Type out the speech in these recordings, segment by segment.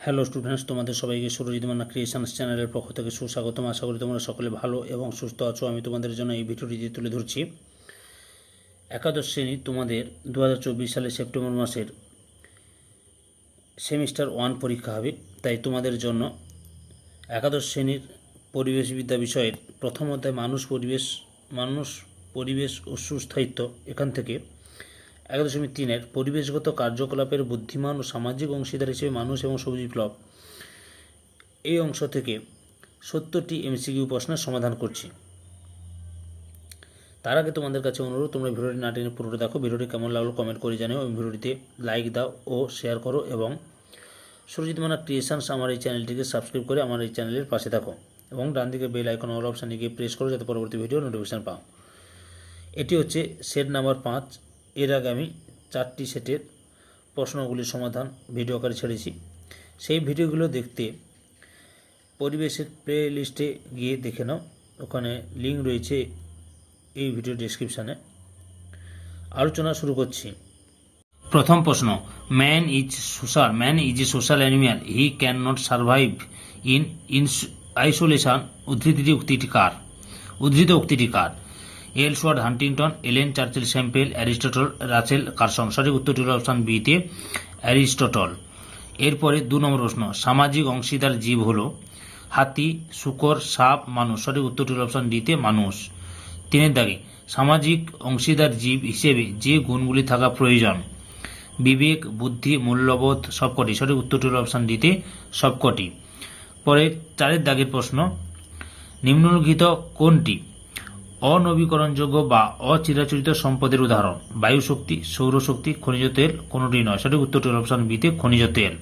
Hello students, তোমাদের সবাইকে Surajit Manna creations চ্যানেলের পক্ষ থেকে সুস্বাগতম। আশা করি তোমরা সকলে ভালো এবং সুস্থ আছো। আমি তোমাদের জন্য এই ভিডিওটি তুলে ধরছি। একাদশ শ্রেণী তোমাদের 2024 সালের সেপ্টেম্বর মাসের সেমিস্টার 1 পরীক্ষা হবে। তাই তোমাদের জন্য একাদশ শ্রেণীর পরিবেশবিদ্যা বিষয়ের প্রথম অধ্যায় মানুষ পরিবেশ ও সুস্থায়িত্ব, এখান থেকে 1.3 পরিবেশগত কার্যকলাপের বুদ্ধিমান ও সামাজিক অংশীদার হিসেবে মানুষ এবং সবুজ বিপ্লব, এই অংশ থেকে 70টি এমসিকিউ প্রশ্নের সমাধান করছি। তার আগে তোমাদের কাছে অনুরোধ, তোমরা ভিডিওটি না টেনে পুরোটা দেখো। ভিডিওটি কেমন লাগলো কমেন্ট করে জানিও এবং ভিডিওটিতে লাইক দাও ও শেয়ার করো, এবং সুরজিৎ মান্না ক্রিয়েশনস আমার এই চ্যানেলটিকে সাবস্ক্রাইব করে আমার এই চ্যানেলের পাশে থাকো এবং ডান দিকে বেল আইকন অল অপশানে গিয়ে প্রেস করো যাতে পরবর্তী ভিডিও নোটিফিকেশান পাও। এটি হচ্ছে সেট নাম্বার 5। এর আগে আমি 4টি সেটের প্রশ্নগুলির সমাধান ভিডিও আকারে ছেড়েছি। সেই ভিডিওগুলো দেখতে পরিবেশের প্লে লিস্টে গিয়ে দেখে নাও, ওখানে লিঙ্ক রয়েছে এই ভিডিও ডেসক্রিপশানে। আলোচনা শুরু করছি। প্রথম প্রশ্ন, man is a social animal, he can not survive in isolation. উদ্ধৃত উক্তিটি কার? Ellsworth Huntington, Ellen Churchill Semple, Aristotle, Russell Carson. সঠিক উত্তরটি হল অপশান বিতে অ্যারিস্টটল। এরপরে 2 নম্বর প্রশ্ন, সামাজিক অংশীদার জীব হল হাতি, শূকর, সাপ, মানুষ। সঠিক উত্তরটি হল অপশান ডিতে মানুষ। 3 দাগে, সামাজিক অংশীদার জীব হিসেবে যে গুণগুলি থাকা প্রয়োজন? বিবেক, বুদ্ধি, মূল্যবোধ, সবকটি। সঠিক উত্তরটি হল অপশান ডিতে সবকটি। পরে 4 দাগের প্রশ্ন, নিম্নলিখিত কোনটি অনবীকরণযোগ্য বা অচিরাচরিত সম্পদের উদাহরণ? বায়ু শক্তি, সৌরশক্তি, খনিজ তেল, কোনোটি নয়। সঠিক উত্তরটি হল অপশান বিতে খনিজ তেল।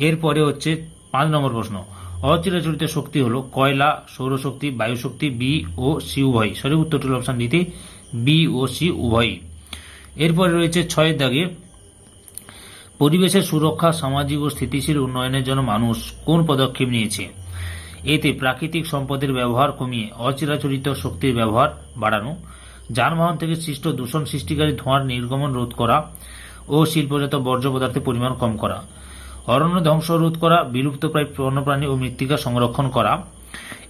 এরপরে হচ্ছে 5 নম্বর প্রশ্ন, অচিরাচরিত শক্তি হল কয়লা, সৌরশক্তি, বায়ু শক্তি, বি ও সি উভয়। সঠিক উত্তরটি হল অপশান ডিতে বি ও সি উভয়। এরপরে রয়েছে 6 দাগে, পরিবেশের সুরক্ষা, সামাজিক ও স্থিতিশীল উন্নয়নের জন্য মানুষ কোন পদক্ষেপ নিয়েছে? এতে প্রাকৃতিক সম্পদের ব্যবহার কমিয়ে অচিরাচরিত শক্তির ব্যবহার বাড়ানো, যানবাহন থেকে সৃষ্ট দূষণ সৃষ্টিকারী ধোঁয়ার নির্গমন রোধ করা ও শিল্পজাত বর্জ্য পদার্থের পরিমাণ কম করা, অরণ্য ধ্বংস রোধ করা, বিলুপ্তপ্রায় বন্যপ্রাণী ও মৃত্তিকা সংরক্ষণ করা,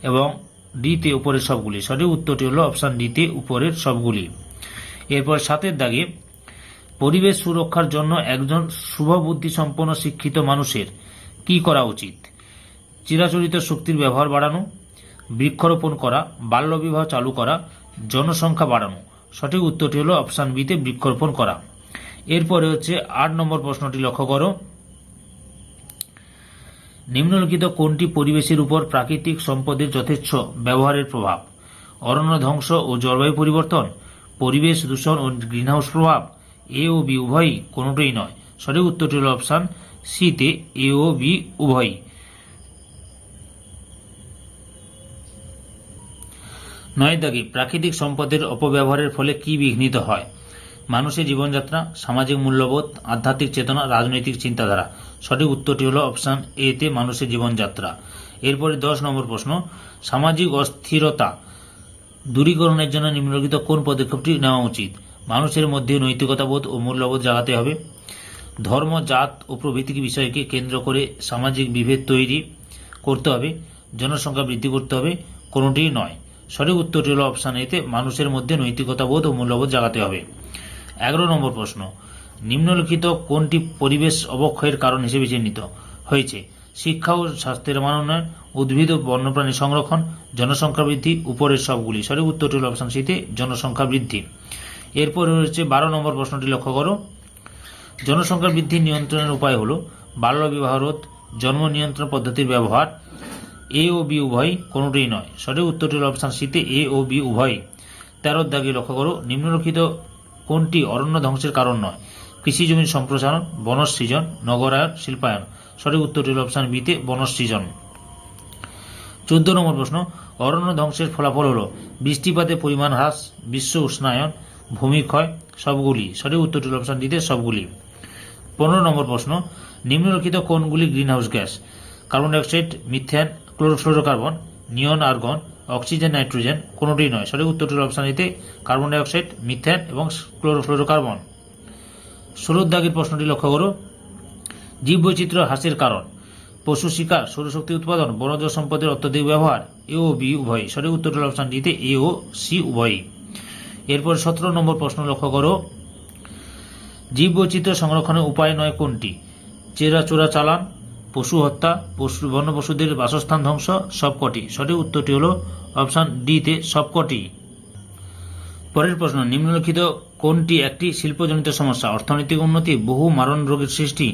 এবং ডিতে উপরের সবগুলি। সঠিক উত্তরটি হল অপশান ডিতে উপরের সবগুলি। এরপর 7 দাগে, পরিবেশ সুরক্ষার জন্য একজন শুভবুদ্ধি সম্পন্ন শিক্ষিত মানুষের কি করা উচিত? চিরাচরিত শক্তির ব্যবহার বাড়ানো, বৃক্ষরোপণ করা, বাল্যবিবাহ চালু করা, জনসংখ্যা বাড়ানো। সঠিক উত্তরটি হল অপশান বিতে বৃক্ষরোপণ করা। এরপরে হচ্ছে 8 নম্বর প্রশ্নটি লক্ষ্য করো, নিম্নলিখিত কোনটি পরিবেশের উপর প্রাকৃতিক সম্পদের যথেচ্ছ ব্যবহারের প্রভাব? অরণ্য ধ্বংস ও জলবায়ু পরিবর্তন, পরিবেশ দূষণ ও গ্রিনহাউস প্রভাব, এ ও বি উভয়ই, কোনোটাই নয়। সঠিক উত্তরটি হল অপশান সিতে এ ও বি উভয়ই। 9 দাগে, প্রাকৃতিক সম্পদের অপব্যবহারের ফলে কি বিঘ্নিত হয়? মানুষের জীবনযাত্রা, সামাজিক মূল্যবোধ, আধ্যাত্মিক চেতনা, রাজনৈতিক চিন্তাধারা। সঠিক উত্তরটি হল অপশান এতে মানুষের জীবনযাত্রা। এরপরে 10 নম্বর প্রশ্ন, সামাজিক অস্থিরতা দূরীকরণের জন্য নিম্নলিখিত কোন পদক্ষেপটি নেওয়া উচিত? মানুষের মধ্যে নৈতিকতাবোধ ও মূল্যবোধ জাগাতে হবে, ধর্ম, জাত ও প্রভৃতি বিষয়কে কেন্দ্র করে সামাজিক বিভেদ তৈরি করতে হবে, জনসংখ্যা বৃদ্ধি করতে হবে, কোনোটি নয়। সঠিক উত্তরটি হল অপশান এতে মানুষের মধ্যে নৈতিকতাবোধ ও মূল্যবোধ জাগাতে হবে। 11 নম্বর প্রশ্ন, নিম্নলিখিত কোনটি পরিবেশ অবক্ষয়ের কারণ হিসেবে চিহ্নিত হয়েছে? শিক্ষা ও স্বাস্থ্যের মান উন্নয়ন, উদ্ভিদ ও বন্যপ্রাণী সংরক্ষণ, জনসংখ্যা বৃদ্ধি, উপরের সবগুলি। সঠিক উত্তরটি হল অপশান সিতে জনসংখ্যা বৃদ্ধি। এরপর রয়েছে 12 নম্বর প্রশ্নটি লক্ষ্য করো, জনসংখ্যা বৃদ্ধি নিয়ন্ত্রণের উপায় হল বাল্যবিবাহ রোধ, জন্ম নিয়ন্ত্রণ পদ্ধতির ব্যবহার, এ ও বি উভয়, কোনোটিই নয়। সঠিক উত্তরটি হল অপশান সিতে এ ও বি উভয়। 13 দাগে লক্ষ্য করো, নিম্নলিখিত কোনটি অরণ্য ধ্বংসের কারণ নয়? কৃষি জমির সম্প্রসারণ, বনসৃজন, নগরায়ন, শিল্পায়ন। সঠিক উত্তরটি হল অপশান বিতে বনসৃজন। 14 নম্বর প্রশ্ন, অরণ্য ধ্বংসের ফলাফল হল বৃষ্টিপাতের পরিমাণ হ্রাস, বিশ্ব উষ্ণায়ন, ভূমিক্ষয়, সবগুলি। সঠিক উত্তরটি হল অপশান ডিতে সবগুলি। 15 নম্বর প্রশ্ন, নিম্নলিখিত কোনগুলি greenhouse gas? Carbon dioxide, methane, chlorofluorocarbon, নিয়ন আর্গন, অক্সিজেন, নাইট্রোজেন, কোনোটি নয়। সঠিক উত্তরটি হল অপশান এতে কার্বন ডাইঅক্সাইড, মিথেন এবং ক্লোরোফ্লোরোকার্বন। 16 দাগের প্রশ্নটি লক্ষ্য করো, জীববৈচিত্র্য হ্রাসের কারণ? পশু শিকার, সৌরশক্তি উৎপাদন, বনজ সম্পদের অত্যধিক ব্যবহার, এ ও বি উভয়। সঠিক উত্তরটি হলো অপশন ডিতে এ ও সি উভয়ই। এরপর 17 নম্বর প্রশ্ন লক্ষ্য করো, জীববৈচিত্র্য সংরক্ষণের উপায় নয় কোনটি? চোরা চালান, পশু হত্যা, বন্য পশুদের বাসস্থান ধ্বংস, সবকটি। সঠিক উত্তরটি হলো অপশন ডিতে সবকটি। পরের প্রশ্ন, নিম্নলিখিত কোনটি একটি শিল্পজনিত সমস্যা? অর্থনৈতিক উন্নতি, বহু মারণ রোগের সৃষ্টি,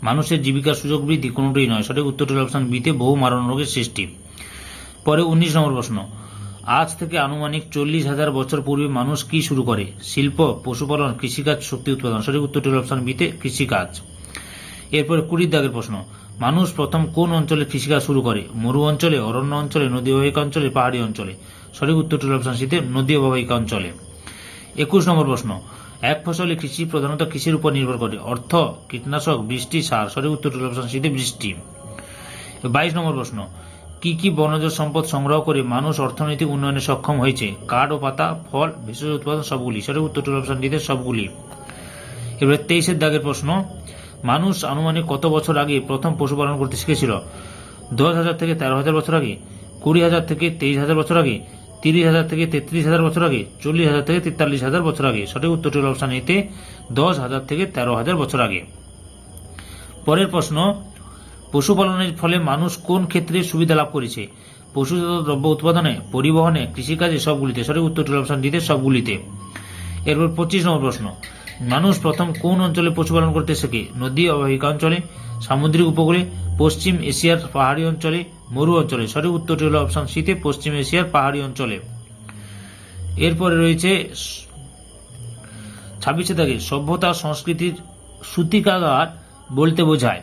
মানুষের জীবিকার সুযোগ বৃদ্ধি, কোনটিই নয়। সঠিক উত্তরটি হলো অপশন বিতে বহু মারণ রোগের সৃষ্টি। পরে 19 নম্বর প্রশ্ন, আজ থেকে আনুমানিক 40,000 বছর পূর্বে মানুষ কি শুরু করে? শিল্প, পশুপালন, কৃষিকাজ, শক্তি উৎপাদন। সঠিক উত্তরটি হলো অপশন বিতে কৃষিকাজ। এরপরে 20 দাগের প্রশ্ন, মানুষ প্রথম কোন অঞ্চলে কৃষিকাজ শুরু করে? মরু অঞ্চলে, অরণ্য অঞ্চলে, নদী অববাহিকা অঞ্চলে, পাহাড়ি অঞ্চলে। সঠিক উত্তরটি হলো অপশন সিতে নদী অববাহিকা অঞ্চলে। 21 নম্বর প্রশ্ন, এক ফসলি কৃষি প্রধানত কৃষির উপর নির্ভর করে? অর্থ, কীটনাশক, বৃষ্টি, সার। সঠিক উত্তরটি হলো অপশন সিতে বৃষ্টি। 22 নম্বর প্রশ্ন, কি কি বনজ সম্পদ সংগ্রহ করে মানুষ অর্থনৈতিক উন্নয়নে সক্ষম হয়েছে? কাঠ ও পাতা, ফল, ভেষজ উৎপাদন, সবগুলি। সঠিক উত্তরটি হলো অপশন ডিতে সবগুলি। এবারে 23 দাগের প্রশ্ন, মানুষ আনুমানিক কত বছর আগে প্রথম পশুপালন করতে শিখেছিল? 10,000 থেকে 13,000 বছর আগে, 20,000 থেকে 23,000 বছর আগে, 30,000 থেকে 33,000 বছর আগে, 40,000 থেকে 43,000 বছর আগে। সঠিক উত্তরটি হলো অপশন এতে 10,000 থেকে 13,000 বছর আগে। পরের প্রশ্ন, পশুপালনের ফলে মানুষ কোন ক্ষেত্রে সুবিধা লাভ করেছে? পশুজাত দ্রব্য উৎপাদনে, পরিবহনে, কৃষিকাজে, সবগুলিতে। সঠিক উত্তরটি হলো অপশন ডিতে সবগুলিতে। এরপর 25 নম্বর প্রশ্ন, মানুষ প্রথম কোন অঞ্চলে পশুপালন করতে শেখে? নদী অববাহিকা অঞ্চলে, সামুদ্রিক উপকূলে, পশ্চিম এশিয়ার পাহাড়ি অঞ্চলে, মরু অঞ্চলে। সঠিক উত্তরটি হলো অপশন সিতে পশ্চিম এশিয়ার পাহাড়ি অঞ্চলে। এরপরে রয়েছে 26 দাগে, সভ্যতা সংস্কৃতির সূতিকাগার বলতে বোঝায়?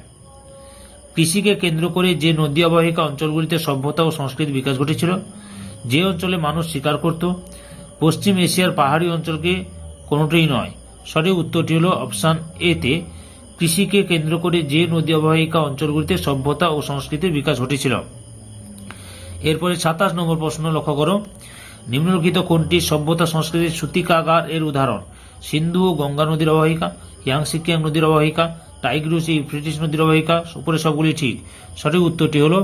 কৃষিকে কেন্দ্র করে যে নদী অববাহিকা অঞ্চলগুলিতে সভ্যতা ও সংস্কৃতির বিকাশ ঘটেছিল, যে অঞ্চলে মানুষ শিকার করত, পশ্চিম এশিয়ার পাহাড়ি অঞ্চলকে, কোনোটিই নয়। সঠিক উত্তরটি হল অপশন এতে কৃষিকে কেন্দ্র করে যে নদী অববাহিকা অঞ্চলগুলিতে সভ্যতা ও সংস্কৃতির বিকাশ ঘটেছিল। এরপরে 27 নম্বর প্রশ্ন লক্ষ্য করো, নিম্নলিখিত কোনটি সভ্যতা সংস্কৃতির সূতিকাগার এর উদাহরণ? সিন্ধু ও গঙ্গা নদীর অববাহিকা, ইয়াংসি কিয়াং নদীর অববাহিকা, টাইগ্রিস ও ইউফ্রেটিস নদীর অববাহিকা। উপরের সবগুলি ঠিক। সঠিক উত্তরটি হল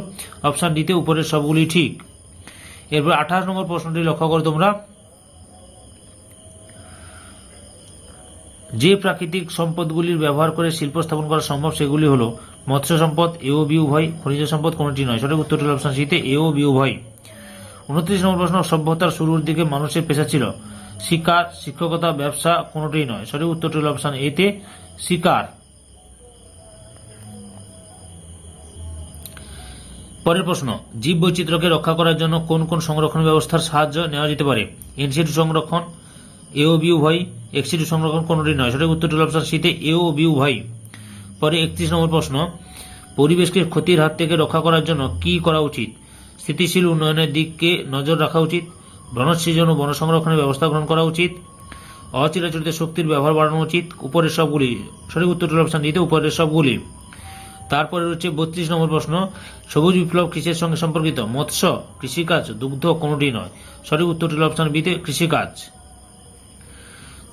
অপশন ডিতে উপরের সবগুলি ঠিক। এরপর 28 নম্বর প্রশ্নটি লক্ষ্য করো তোমরা, যে প্রাকৃতিক সম্পদগুলির ব্যবহার করে শিল্প স্থাপন করা সম্ভব সেগুলি হল মৎস্য সম্পদ, এ ও বি উভয়, খনিজ সম্পদ, কোনটি নয়। সঠিক উত্তরটি হল অপশন সিতে এ ও বি উভয়। 29 নম্বর প্রশ্ন, সভ্যতার শুরুর দিকে মানুষের পেশা ছিল শিকার, শিক্ষকতা, ব্যবসা, কোনটি নয়। সঠিক উত্তরটি হল অপশন এতে শিকার। পরের প্রশ্ন, জীব বৈচিত্র্যকে রক্ষা করার জন্য কোন কোন সংরক্ষণ ব্যবস্থার সাহায্য নেওয়া যেতে পারে? ইনসিটু সংরক্ষণ, এ ও বি উভয়, এক্সিটু সংরক্ষণ, কোনটি নয়। সঠিক উত্তরটি হল অপশন সিতে এ ও বি উভয়। পরে 31 নম্বর প্রশ্ন, পরিবেশকে ক্ষতির হাত থেকে রক্ষা করার জন্য কি করা উচিত? স্থিতিশীল উন্নয়নের দিকে নজর রাখা উচিত, বনসৃজন ও বন সংরক্ষণের ব্যবস্থা গ্রহণ করা উচিত, অচিরাচরিত শক্তির ব্যবহার বাড়ানো উচিত, উপরের সবগুলি। সঠিক উত্তরটি হল অপশন দিতে উপরের সবগুলি। তারপরে রয়েছে 32 নম্বর প্রশ্ন, সবুজ বিপ্লব কৃষির সঙ্গে সম্পর্কিত? মৎস্য, কৃষিকাজ, দুগ্ধ, কোনটি নয়। সঠিক উত্তরটি হল অপশন বিতে কৃষিকাজ।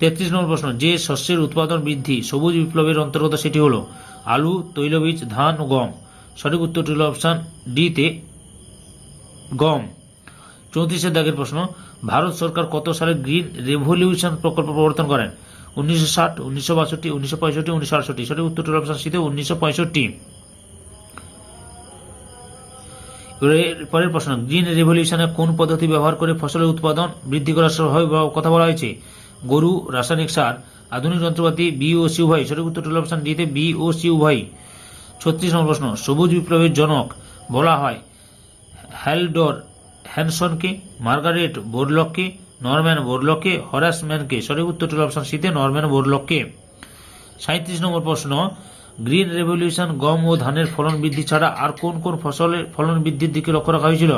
33 নম্বর প্রশ্ন, যে শস্যের উৎপাদন বৃদ্ধি সবুজ বিপ্লবের অন্তর্গত সেটি হল আলু, তৈলবীজ, ধান ও গম। সঠিক উত্তরটি হল অপশন ডিতে গম। 34 দাগের প্রশ্ন, ভারত সরকার কত সালে গ্রিন রেভলিউশন প্রকল্প প্রবর্তন করেন? 1960, 1962, 1965, 1968। সঠিক উত্তরটি হল অপশন সিতে 1965। পরের প্রশ্ন, গ্রিন রেভলিউশনে কোন পদ্ধতি ব্যবহার করে ফসলের উৎপাদন বৃদ্ধি করার কথা বলা হয়েছে? গরু, রাসায়নিক সার, আধুনিক যন্ত্রপাতি, বি ও সি উভয়। সঠিক উত্তরটি হল অপশন ডিতে বি ও সি উভয়। 36 নম্বর প্রশ্ন, সবুজ বিপ্লবের জনক বলা হয় হ্যালডর হ্যানসনকে, মার্গারেট বোরলককে, নরম্যান বোরলককে, হরাস ম্যানকে। সঠিক উত্তরটি হল অপশন সিতে নরম্যান বোরলককে। 37 নম্বর প্রশ্ন, গ্রিন রেভলিউশন গম ও ধানের ফলন বৃদ্ধি ছাড়া আর কোন কোন ফসলের ফলন বৃদ্ধির দিকে লক্ষ্য রাখা হয়েছিল?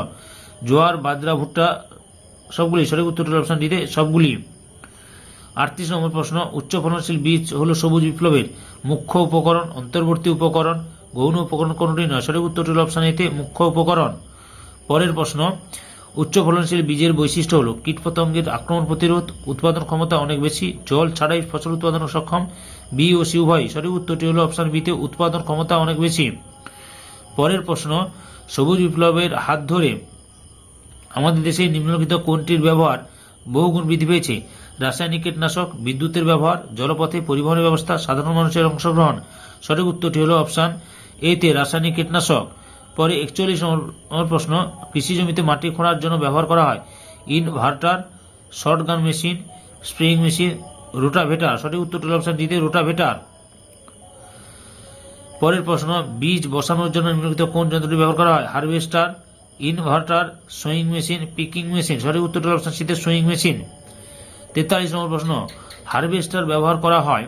জোয়ার, বাজরা, ভুট্টা, সবগুলি। সঠিক উত্তরটি হল অপশন ডিতে সবগুলি। 38 নম্বর প্রশ্ন, উচ্চ ফলনশীল বীজ হল সবুজ বিপ্লবের মুখ্য উপকরণ, অন্তর্বর্তী উপকরণ, গৌণ উপকরণ, কোনটি নয়। সঠিক উত্তরটি হল অপশন এতে মুখ্য উপকরণ। পরের প্রশ্ন, উচ্চ ফলনশীল বীজের বৈশিষ্ট্য হল কীটপতঙ্গের আক্রমণ প্রতিরোধ, উৎপাদন ক্ষমতা অনেক বেশি, জল ছাড়াই ফসল উৎপাদন সক্ষম, বি ও সি উভয়। সঠিক উত্তরটি হল অপশন বিতে উৎপাদন ক্ষমতা অনেক বেশি। পরের প্রশ্ন, সবুজ বিপ্লবের হাত ধরে আমাদের দেশে নিম্নলিখিত কোনটির ব্যবহার বহুগুণ বৃদ্ধি পেয়েছে? রাসায়নিক কীটনাশক, বিদ্যুতের ব্যবহার, জলপথে পরিবহনের ব্যবস্থা, সাধারণ মানুষের অংশগ্রহণ। সঠিক উত্তরটি হলো অপশান এতে রাসায়নিক কীটনাশক। পরে 41 নম্বর প্রশ্ন, কৃষি জমিতে মাটি খোঁড়ার জন্য ব্যবহার করা হয় inverter, shotgun machine, spring machine, rotavator. সঠিক উত্তরটি হলো অপশান ডিতে রোটাভেটার। পরের প্রশ্ন, বীজ বসানোর জন্য নিম্নলিখিত কোন যন্ত্রটি ব্যবহার করা হয়? Harvester, inverter, sewing machine, picking machine. সঠিক উত্তরটি হলো অপশান সিতে সোয়িং মেশিন। 43 নম্বর প্রশ্ন, হারভেস্টার ব্যবহার করা হয়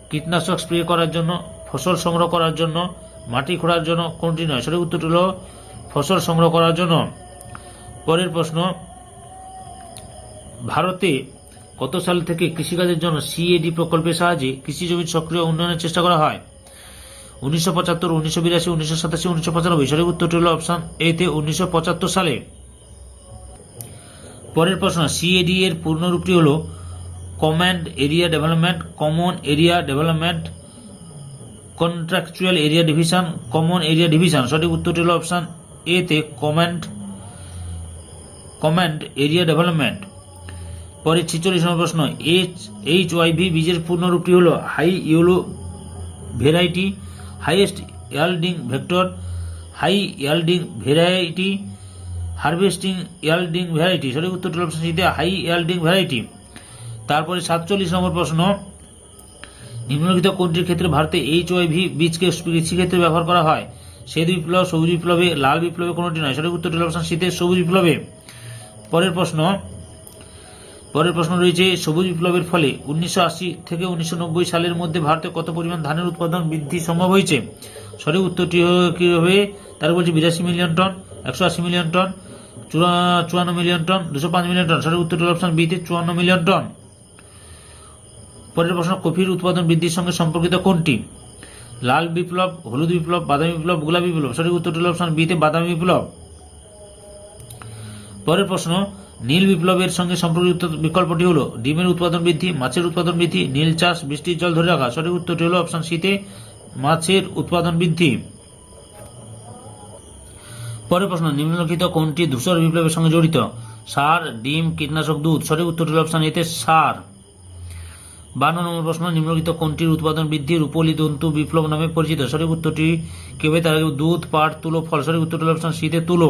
কীটনাশক স্প্রে করার জন্য, ফসল সংগ্রহ করার জন্য, মাটি খোঁড়ার জন্য, কোনটি নয়? সঠিক উত্তরটি হলো ফসল সংগ্রহ করার জন্য। পরের প্রশ্ন, ভারতে কত সাল থেকে কৃষিকাজের জন্য সিএডি প্রকল্পের সাহায্যে কৃষি জমির সক্রিয় উন্নয়নের চেষ্টা করা হয়? 1975, 1982, 1987, 1995। সঠিক উত্তরটি হলো অপশান এতে 1975 সালে। পরের প্রশ্ন, সিএডি এর পূর্ণরূপটি হলো command area development, common area development, contractual area division, common area division. সঠিক উত্তরটি হলো অপশান এতে কমান্ড এরিয়া ডেভেলপমেন্ট। পরে 46 নম্বর প্রশ্ন, এইচওয়াইভি বীজের পূর্ণরূপটি হলো high yellow variety, highest yielding vector, high yielding variety, harvesting yielding variety. সঠিক উত্তরটি হলো অপশন সিতে হাই ইয়াল্ডিং ভ্যারাইটি। তারপরে 47 নম্বর প্রশ্ন, নিম্নলিখিত কোনটির ক্ষেত্রে ভারতে এইচওয়াইভি বীজকে কৃষিক্ষেত্রে ব্যবহার করা হয়? শ্বেত বিপ্লব, সবুজ বিপ্লবে, লাল বিপ্লবে, কোনটি নয়? সঠিক উত্তরটি হলো অপশন সিতে সবুজ বিপ্লবে। পরের প্রশ্ন রয়েছে, সবুজ বিপ্লবের ফলে 1980 থেকে 1990 সালের মধ্যে ভারতে কত পরিমাণ ধানের উৎপাদন বৃদ্ধি সম্ভব হয়েছে? সঠিক উত্তরটি কি হবে? তার বলছে 82 million ton, 180 million ton, 54 million ton, 205 million ton. সঠিক উত্তরটি অপশন বিতে 54 মিলিয়ন টন। পরের প্রশ্ন, কফির উৎপাদন বৃদ্ধির সঙ্গে সম্পর্কিত কোনটি? লাল বিপ্লব, হলুদ বিপ্লব, বাদামি বিপ্লব, গোলাপি বিপ্লব। সঠিক উত্তরটি হলো অপশন বিতে বাদামি বিপ্লব। পরের প্রশ্ন, নীল বিপ্লবের সঙ্গে সম্পর্কিত বিকল্পটি হলো ডিমের উৎপাদন বৃদ্ধি, মাছের উৎপাদন বৃদ্ধি, নীল চাষ, বৃষ্টির জল ধরে রাখা। সঠিক উত্তরটি হলো অপশন সিতে মাছের উৎপাদন বৃদ্ধি। পরের প্রশ্ন, নিম্নলিখিত কোনটি ধূসর বিপ্লবের সঙ্গে জড়িত? সার, ডিম, কীটনাশক, দুধ। সঠিক উত্তরটি হলো অপশন এতে সার। 52 নম্বর প্রশ্ন, নিম্নলিখিত কোনটির উৎপাদন বৃদ্ধি রূপলি তন্তু বিপ্লব নামে পরিচিত? সঠিক উত্তরটি কি হবে? তার আগে দুধ, পাট, তুলো, ফল। সঠিক উত্তরটি হলো অপশন সিতে তুলো।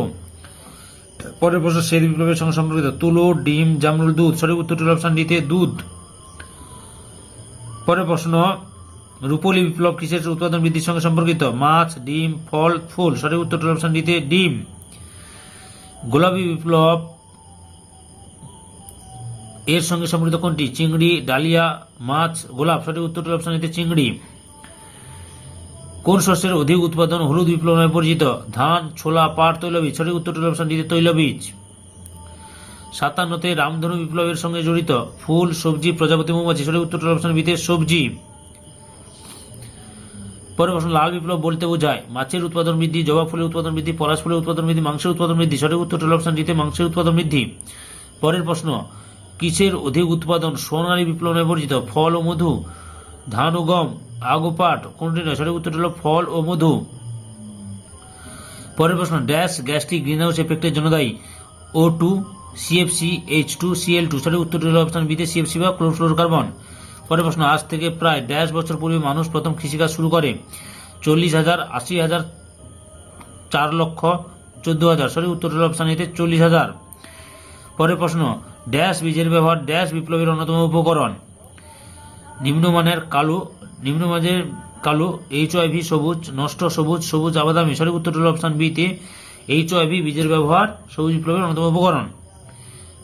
পরের প্রশ্ন, শ্বেত বিপ্লবের সঙ্গে সম্পর্কিত তুলো, ডিম, জামরুল, দুধ। সঠিক উত্তরটি হলো অপশন ডিতে দুধ। পরের প্রশ্ন, রূপলি বিপ্লব কিসের উৎপাদন বৃদ্ধির সঙ্গে সম্পর্কিত? মাছ, ডিম, ফল, ফুল। সঠিক উত্তরটি হলো অপশন ডিতে ডিম। গোলাপি বিপ্লব এর সঙ্গে সম্পর্কিত কোনটি? চিংড়ি, ডালিয়া, মাছ, গোলাপ। সঠিক উত্তরটি হলো অপশন এতে চিংড়ি। কোন শস্যের অধিক উৎপাদন হলুদ বিপ্লব নামে পরিচিত? ধান, ছোলা, পাট, তৈলবীজ। সঠিক উত্তরটি হলো অপশন ডিতে তৈলবীজ। 57 রামধনু বিপ্লবের সঙ্গে জড়িত ফুল, সবজি, প্রজাপতি, মৌমাছি। সঠিক উত্তরটি হলো অপশন বিতে সবজি। পরের প্রশ্ন, লাল বিপ্লব বলতে বোঝায় মাছের উৎপাদন বৃদ্ধি, জবা ফুলের উৎপাদন বৃদ্ধি, পলাশ ফুলের উৎপাদন বৃদ্ধি, মাংসের উৎপাদন বৃদ্ধি। সঠিক উত্তরটি হলো অপশন ডিতে মাংসের উৎপাদন বৃদ্ধি। পরের প্রশ্ন, কিসের অধিক উৎপাদন সোনালী বিপ্লব নামে পরিচিত? ফল ও মধু, ধান ও গম, আখ ও পাট। কোনটি নয়? সঠিক উত্তরটি হলো ফল ও মধু। পরের প্রশ্ন, ড্যাশ গ্যাসটি গ্রিনহাউস এফেক্টের জন্য দায়ী? O2, CFC, H2, CL2। সঠিক উত্তরটি হলো অপশন বিতে CFC বা ক্লোরোফ্লোরোকার্বন। পরের প্রশ্ন, আজ থেকে প্রায় ড্যাশ বছর পূর্বে মানুষ প্রথম কৃষিকাজ শুরু করে? 40,000, 80,000, 4,14,000। সঠিক উত্তরটি হলো অপশন এতে 40,000। পরের প্রশ্ন, ড্যাশ বীজের ব্যবহার ড্যাশ বিপ্লবের অন্যতম উপকরণ? নিম্নমানের কালো, এইচওয়াইভি সবুজ, নষ্ট সবুজ, সবুজ আবাদামি। সঠিক উত্তরটি হলো অপশন বিতে এইচওয়াইভি বীজের ব্যবহার সবুজ বিপ্লবের অন্যতম উপকরণ।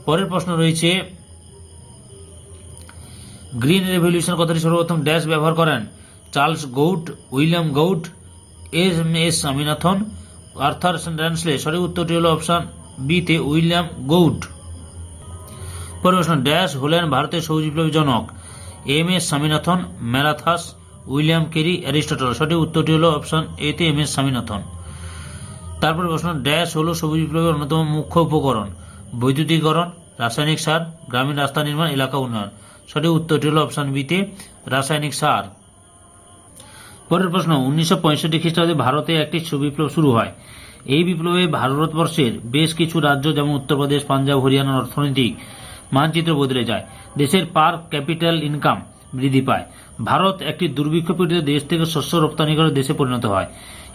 পরের প্রশ্ন রয়েছে, গ্রিন রেভলিউশন কথাটি সর্বপ্রথম ড্যাশ ব্যবহার করেন? Charles Gaud, William Gaud, S Swaminathan, Arthur Tansley. সঠিক উত্তরটি হলো অপশন বিতে উইলিয়াম গৌট। পরের প্রশ্ন, ড্যাশ হলেন ভারতের সবুজ বিপ্লবী জনক? S Swaminathan, Malthus, William Carey, Aristotle. সঠিক উত্তরটি হলো অপশন এতে এস স্বামীনাথন। তারপর প্রশ্ন, ড্যাশ হলো সবুজ বিপ্লবের অন্যতম মুখ্য উপকরণ? বৈদ্যুতিকরণ, রাসায়নিক সার, গ্রামীণ রাস্তা নির্মাণ, এলাকা উন্নয়ন। সঠিক উত্তরটি হলো অপশন বিতে রাসায়নিক সার। পরের প্রশ্ন, 1965 খ্রিস্টাব্দে ভারতে একটি সুবিপ্লব শুরু হয়। এই বিপ্লবে ভারতবর্ষের বেশ কিছু রাজ্য যেমন উত্তরপ্রদেশ, পাঞ্জাব, হরিয়ানার অর্থনৈতিক মানচিত্র বদলে যায়। দেশের পার ক্যাপিটাল ইনকাম বৃদ্ধি পায়। ভারত একটি দুর্ভিক্ষ পীড়িত দেশ থেকে শস্য রপ্তানি করে দেশে পরিণত হয়।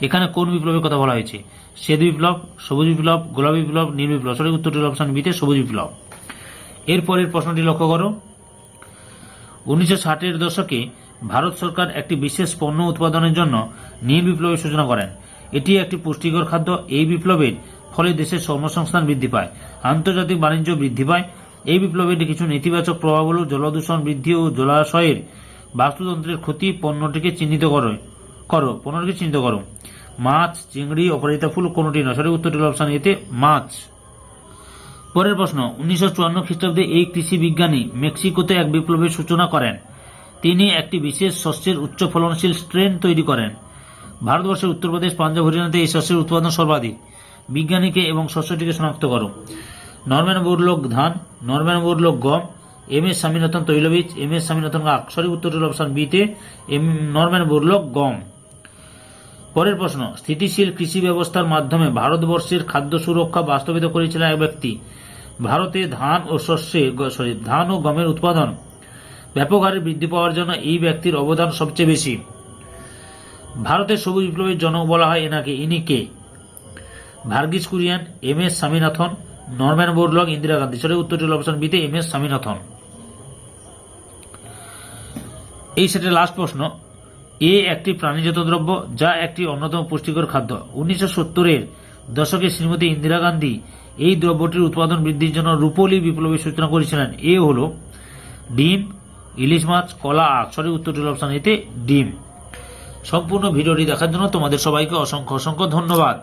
এখানে কোন বিপ্লবের কথা বলা হয়েছে? শ্বেত বিপ্লব, সবুজ বিপ্লব, গোলাপী বিপ্লব, নীল বিপ্লব। সঠিক উত্তরটি অপশন বিতে সবুজ বিপ্লব। এরপরের প্রশ্নটি লক্ষ্য করো। 1960-এর দশকে ভারত সরকার একটি বিশেষ পণ্য উৎপাদনের জন্য নীল বিপ্লবের সূচনা করেন। এটি একটি পুষ্টিকর খাদ্য। এই বিপ্লবের ফলে দেশের কর্মসংস্থান বৃদ্ধি পায়, আন্তর্জাতিক বাণিজ্য বৃদ্ধি পায়। এই বিপ্লবের কিছু নেতিবাচক প্রভাব হল জলদূষণ বৃদ্ধি ও জলাশয়ের বাস্তুতন্ত্রের ক্ষতি। পণ্যটিকে চিহ্নিত করো। মাছ, চিংড়ি, অপরাজিতা ফুল কোনটি নয়? সঠিক উত্তরটি অপশন এতে মাছ। পরের প্রশ্ন, 1954 খ্রিস্টাব্দে এই কৃষি বিজ্ঞানী মেক্সিকোতে এক বিপ্লবের সূচনা করেন। তিনি একটি বিশেষ শস্যের উচ্চ ফলনশীল স্ট্রেন তৈরি করেন। ভারতবর্ষের উত্তরপ্রদেশ, পাঞ্জাব, হরিয়ানাতে এই শস্যের উৎপাদন সর্বাধিক। বিজ্ঞানীকে এবং শস্যটিকে শনাক্ত করো। নরম্যান বোরলগ ধান, নরম্যান বোরলগ গম, MS স্বামীনাথন তৈলবীজ, MS স্বামীনাথন আখ। সঠিক উত্তরটি অপশন বিতে নরম্যান বোরলগ গম। পরের প্রশ্ন, স্থিতিশীল কৃষি ব্যবস্থার মাধ্যমে ভারতবর্ষের খাদ্য সুরক্ষা বাস্তবায়িত করেছিলেন এক ব্যক্তি। ভারতে ধান ও গমের উৎপাদন ব্যাপক হারে বৃদ্ধি পাওয়ার জন্য এই ব্যক্তির অবদান সবচেয়ে বেশি। ভারতের সবুজ বিপ্লবের জনক বলা হয় ইনি কে? Verghese Kurien, MS Swaminathan, Norman Borlaug, Indira Gandhi. সঠিক উত্তরটি অপশন বিতে MS স্বামীনাথন। এই সেটের লাস্ট প্রশ্ন, এ একটি প্রাণীজাত দ্রব্য যা একটি অন্যতম পুষ্টিকর খাদ্য। 1970-এর দশকে শ্রীমতী ইন্দিরা গান্ধী এই দ্রব্যটির উৎপাদন বৃদ্ধির জন্য রূপোলি বিপ্লবের সূচনা করেছিলেন। এ হল ডিম, ইলিশ মাছ, কলা, আখ। সঠিক উত্তরটি অপশন এতে ডিম। সম্পূর্ণ ভিডিওটি দেখার জন্য তোমাদের সবাইকে অসংখ্য ধন্যবাদ।